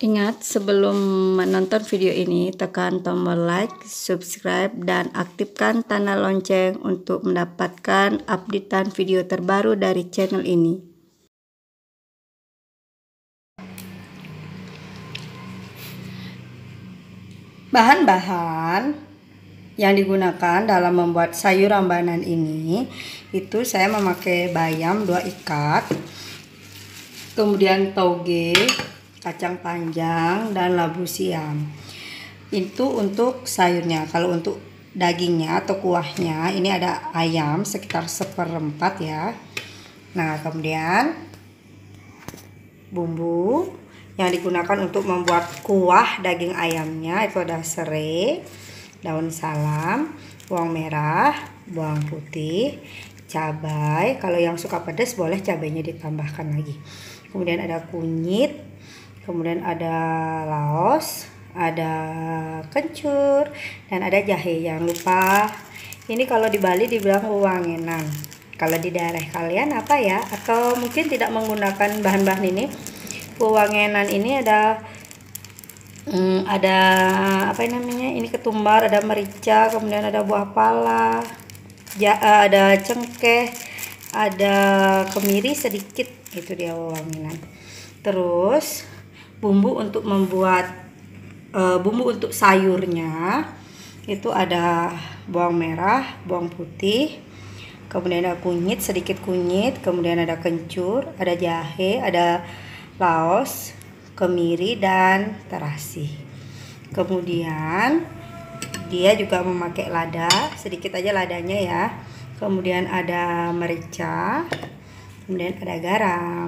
Ingat, sebelum menonton video ini, tekan tombol like, subscribe, dan aktifkan tanda lonceng untuk mendapatkan updatean video terbaru dari channel ini. Bahan-bahan yang digunakan dalam membuat sayur rambanan ini, itu saya memakai bayam 2 ikat, kemudian toge, kacang panjang, dan labu siam. Itu untuk sayurnya. Kalau untuk dagingnya atau kuahnya, ini ada ayam sekitar 1/4 ya. Nah, kemudian bumbu yang digunakan untuk membuat kuah daging ayamnya itu ada serai, daun salam, bawang merah, bawang putih, cabai. Kalau yang suka pedas boleh cabainya ditambahkan lagi. Kemudian ada kunyit, kemudian ada laos, ada kencur, dan ada jahe. Jangan lupa, ini kalau di Bali dibilang wewangenan. Kalau di daerah kalian apa ya? Atau mungkin tidak menggunakan bahan-bahan ini. Wewangenan ini ada apa namanya? Ini ketumbar, ada merica, kemudian ada buah pala, ada cengkeh, ada kemiri sedikit. Itu dia wewangenan. Terus bumbu untuk membuat bumbu untuk sayurnya itu ada bawang merah, bawang putih, kemudian ada kunyit, sedikit kunyit, kemudian ada kencur, ada jahe, ada laos, kemiri, dan terasi. Kemudian dia juga memakai lada, sedikit aja ladanya ya. Kemudian ada merica, kemudian ada garam.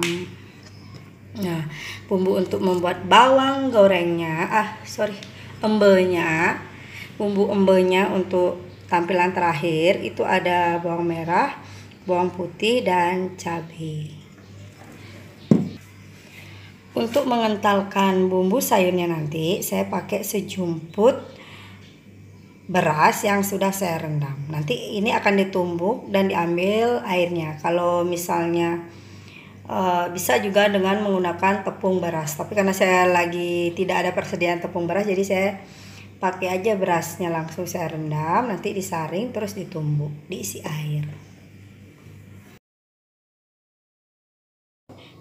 Nah, bumbu untuk membuat bawang gorengnya, embenya, bumbu embenya untuk tampilan terakhir itu ada bawang merah, bawang putih, dan cabai. Untuk mengentalkan bumbu sayurnya nanti, saya pakai sejumput beras yang sudah saya rendam. Nanti ini akan ditumbuk dan diambil airnya. Kalau misalnya bisa juga dengan menggunakan tepung beras, tapi karena saya lagi tidak ada persediaan tepung beras, jadi saya pakai aja berasnya, langsung saya rendam, nanti disaring terus ditumbuk, diisi air.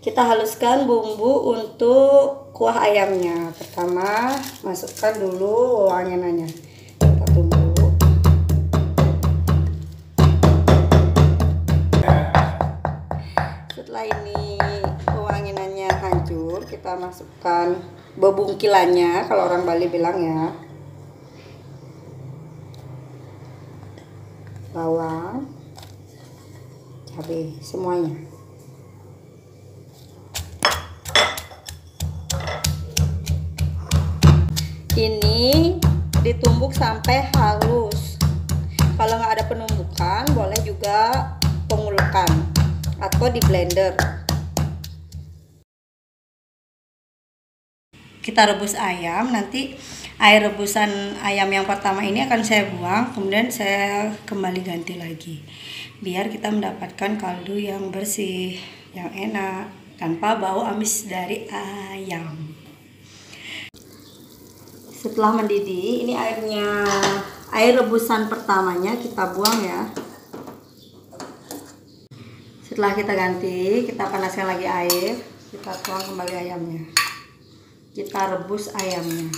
Kita haluskan bumbu untuk kuah ayamnya. Pertama masukkan dulu wewangenannya, kita tumbuk. Setelah ini wewangenannya hancur, kita masukkan bebungkilannya, kalau orang Bali bilang ya, bawang, cabai, semuanya. Ini ditumbuk sampai halus. Kalau nggak ada penumbukan, boleh juga pengulukan atau di blender. Kita rebus ayam, nanti air rebusan ayam yang pertama ini akan saya buang, kemudian saya kembali ganti lagi, biar kita mendapatkan kaldu yang bersih, yang enak, tanpa bau amis dari ayam. Setelah mendidih, ini air rebusan pertamanya kita buang ya. Setelah kita ganti, kita panaskan lagi air, kita tuang kembali ayamnya. Kita rebus ayamnya.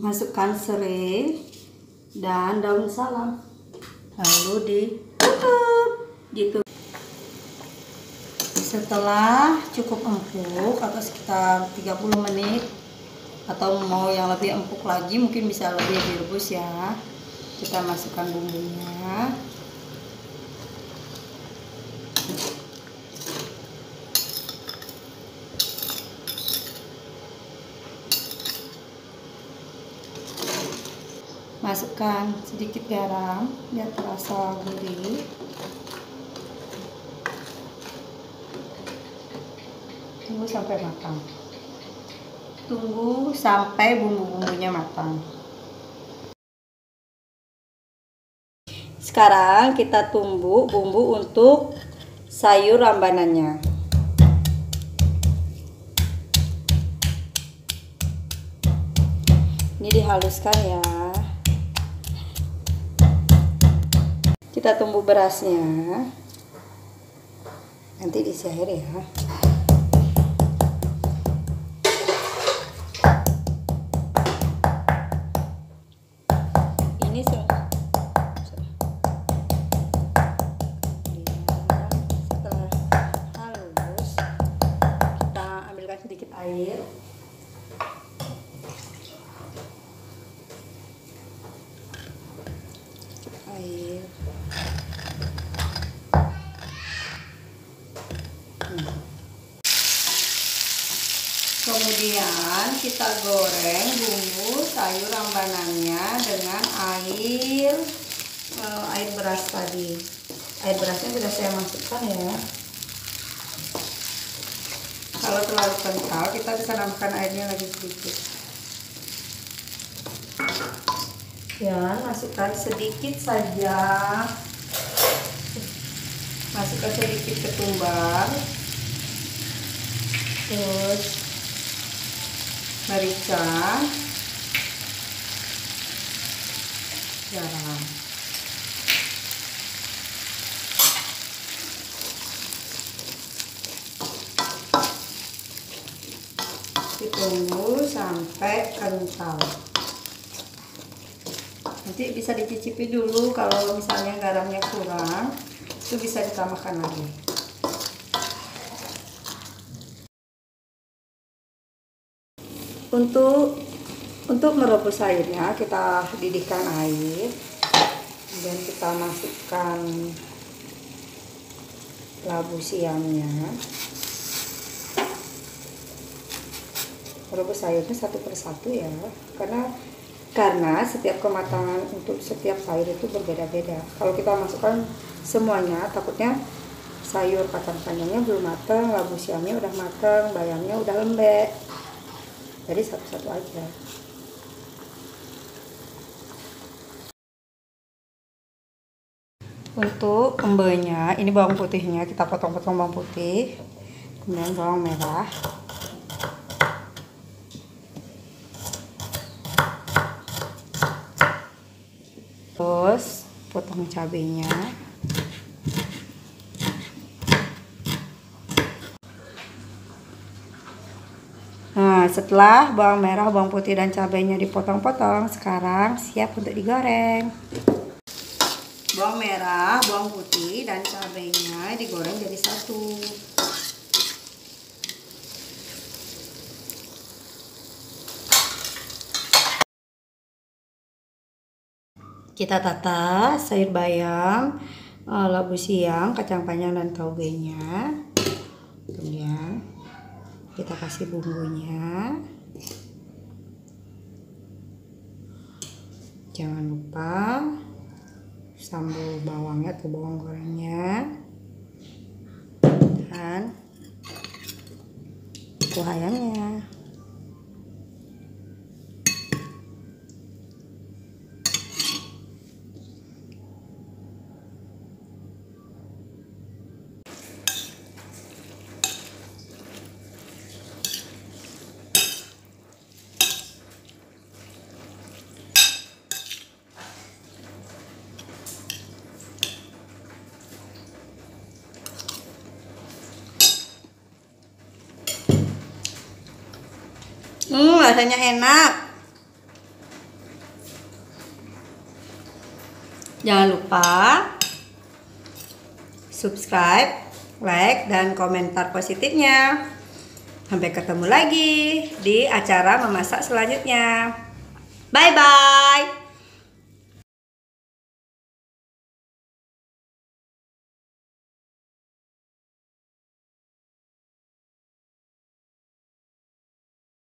Masukkan serai dan daun salam, lalu ditutup gitu. Setelah cukup empuk atau sekitar 30 menit, atau mau yang lebih empuk lagi mungkin bisa lebih direbus ya, kita masukkan bumbunya. Masukkan sedikit garam biar terasa gurih. Tunggu sampai matang. Tunggu sampai bumbu-bumbunya matang. Sekarang kita tumbuk bumbu untuk sayur rambanannya. Ini dihaluskan ya. Kita tumbuk berasnya. Nanti diisi air ya. Ini setelah halus, kita ambilkan sedikit air. Kemudian kita goreng bumbu sayur rambanannya dengan air beras tadi. Air berasnya sudah saya masukkan ya. Kalau terlalu kental kita bisa tambahkan airnya lagi sedikit. Ya, masukkan sedikit saja. Masukkan sedikit ketumbar. Terus merica, garam. Ditunggu sampai kental. Nanti bisa dicicipi dulu, kalau misalnya garamnya kurang, itu bisa ditambahkan lagi. Untuk merebus sayurnya, kita didihkan air, kemudian kita masukkan labu siamnya. Merebus sayurnya satu persatu ya, karena setiap kematangan untuk setiap sayur itu berbeda-beda. Kalau kita masukkan semuanya, takutnya sayur kacang panjangnya belum matang, labu siamnya udah matang, bayamnya udah lembek. Jadi satu-satu aja. Untuk embenya, ini bawang putihnya kita potong-potong bawang putih, kemudian bawang merah, terus potong cabenya. Nah, setelah bawang merah, bawang putih, dan cabenya dipotong-potong, sekarang siap untuk digoreng. Bawang merah, bawang putih, dan cabenya digoreng jadi satu. Kita tata sayur bayam, labu siam, kacang panjang, dan taugenya. Kemudian kita kasih bumbunya. Jangan lupa sambal bawangnya atau bawang gorengnya, dan kuah ayamnya. Rasanya enak. Jangan lupa subscribe, like, dan komentar positifnya. Sampai ketemu lagi di acara memasak selanjutnya. Bye bye.